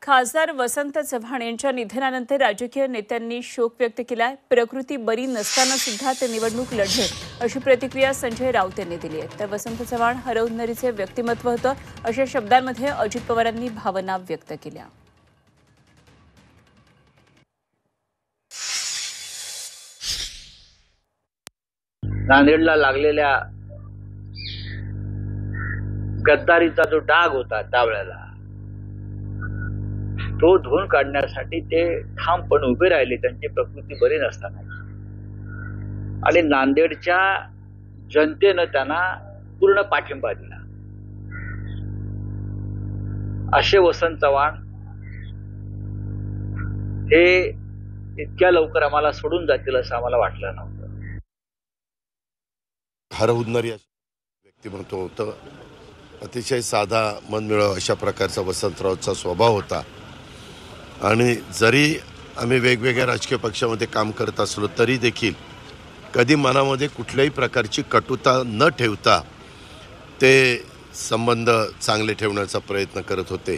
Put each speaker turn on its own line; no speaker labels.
खासदार वसंत चव्हाण यांच्या निधनानंतर राजकीय नेत्यांनी शोक व्यक्त केलाय। प्रकृती बरी नसताना सुद्धा ते निवडणूक लढले अशी प्रतिक्रिया संजय राऊत यांनी दिली आहे। तर वसंत चव्हाण हरवणारीचे व्यक्तिमत्व होतं अशा शब्दांमध्ये अजित पवारांनी भावना व्यक्त केल्या।
नांदेडला लागलेल्या गद्दारीचा जो डाग होता त्यावेळेला तो धुवून काढण्यासाठी ते ठामपणे उभे राहिले, त्यांची प्रकृती बरी नसताना, आणि नांदेडच्या जनतेनं त्यांना पूर्ण पाठिंबा दिला। असे वसंत चव्हाण हे इतक्या लवकर आम्हाला सोडून जातील असं आम्हाला वाटलं नव्हतं।
हरवणारी व्यक्तिमत्व होतं, अतिशय साधा मनमिळाव अशा प्रकारचा वसंतरावचा स्वभाव होता। आणि जरी आम्ही वेगवेगळ्या राजकीय पक्षामध्ये काम करत असलो तरी देखील कधी मनामध्ये कुठल्याही प्रकारची कटुता न ठेवता ते संबंध चांगले ठेवण्याचा प्रयत्न करत होते।